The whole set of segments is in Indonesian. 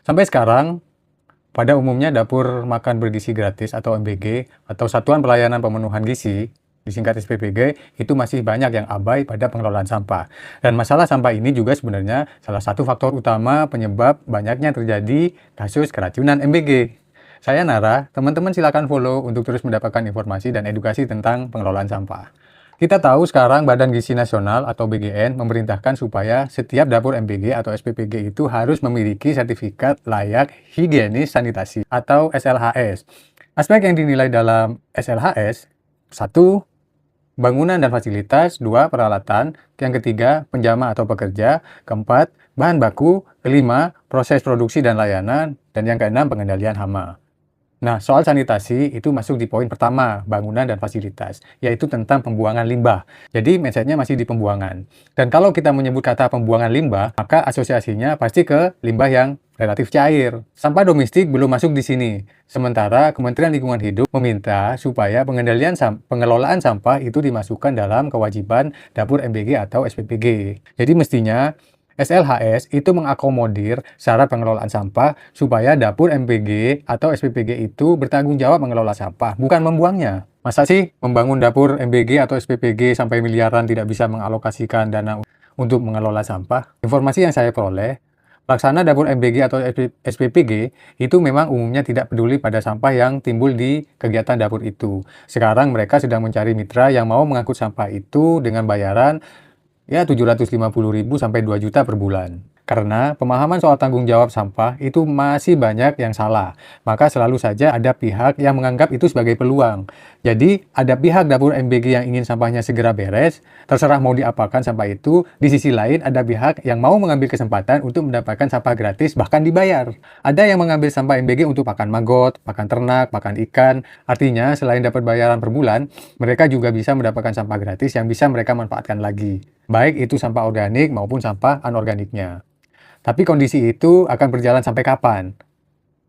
Sampai sekarang, pada umumnya dapur makan bergizi gratis atau MBG atau Satuan Pelayanan Pemenuhan Gizi, disingkat SPPG, itu masih banyak yang abai pada pengelolaan sampah. Dan masalah sampah ini juga sebenarnya salah satu faktor utama penyebab banyaknya terjadi kasus keracunan MBG. Saya Nara, teman-teman silakan follow untuk terus mendapatkan informasi dan edukasi tentang pengelolaan sampah. Kita tahu sekarang Badan Gizi Nasional atau BGN memerintahkan supaya setiap dapur MBG atau SPPG itu harus memiliki sertifikat layak higienis sanitasi atau SLHS. Aspek yang dinilai dalam SLHS, 1. Bangunan dan fasilitas, 2. Peralatan, yang ketiga, penjama atau pekerja, keempat, bahan baku, kelima, proses produksi dan layanan, dan yang keenam, pengendalian hama. Nah, soal sanitasi itu masuk di poin pertama, bangunan dan fasilitas, yaitu tentang pembuangan limbah. Jadi, mindset-nya masih di pembuangan. Dan kalau kita menyebut kata pembuangan limbah, maka asosiasinya pasti ke limbah yang relatif cair. Sampah domestik belum masuk di sini. Sementara Kementerian Lingkungan Hidup meminta supaya pengelolaan sampah itu dimasukkan dalam kewajiban dapur MBG atau SPPG. Jadi mestinya SLHS itu mengakomodir syarat pengelolaan sampah supaya dapur MPG atau SPPG itu bertanggung jawab mengelola sampah, bukan membuangnya. Masa sih membangun dapur MPG atau SPPG sampai miliaran tidak bisa mengalokasikan dana untuk mengelola sampah? Informasi yang saya peroleh, pelaksana dapur MPG atau SPPG itu memang umumnya tidak peduli pada sampah yang timbul di kegiatan dapur itu. Sekarang mereka sedang mencari mitra yang mau mengangkut sampah itu dengan bayaran ya 750.000 sampai 2 juta per bulan. Karena pemahaman soal tanggung jawab sampah itu masih banyak yang salah. Maka selalu saja ada pihak yang menganggap itu sebagai peluang. Jadi ada pihak dapur MBG yang ingin sampahnya segera beres, terserah mau diapakan sampah itu. Di sisi lain ada pihak yang mau mengambil kesempatan untuk mendapatkan sampah gratis bahkan dibayar. Ada yang mengambil sampah MBG untuk pakan maggot, pakan ternak, pakan ikan. Artinya selain dapat bayaran per bulan, mereka juga bisa mendapatkan sampah gratis yang bisa mereka manfaatkan lagi. Baik itu sampah organik maupun sampah anorganiknya. Tapi kondisi itu akan berjalan sampai kapan?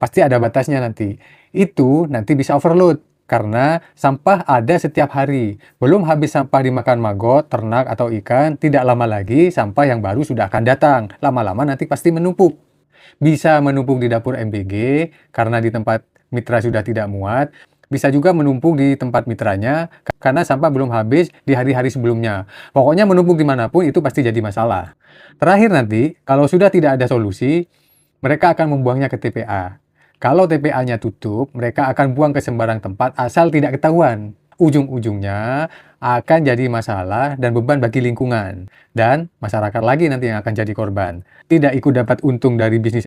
Pasti ada batasnya nanti. Itu nanti bisa overload, karena sampah ada setiap hari. Belum habis sampah dimakan maggot, ternak, atau ikan, tidak lama lagi sampah yang baru sudah akan datang. Lama-lama nanti pasti menumpuk. Bisa menumpuk di dapur MBG, karena di tempat mitra sudah tidak muat. Bisa juga menumpuk di tempat mitranya, karena sampah belum habis di hari-hari sebelumnya. Pokoknya menumpuk dimanapun itu pasti jadi masalah. Terakhir nanti, kalau sudah tidak ada solusi, mereka akan membuangnya ke TPA. Kalau TPA-nya tutup, mereka akan buang ke sembarang tempat asal tidak ketahuan. Ujung-ujungnya akan jadi masalah dan beban bagi lingkungan. Dan masyarakat lagi nanti yang akan jadi korban. Tidak ikut dapat untung dari bisnis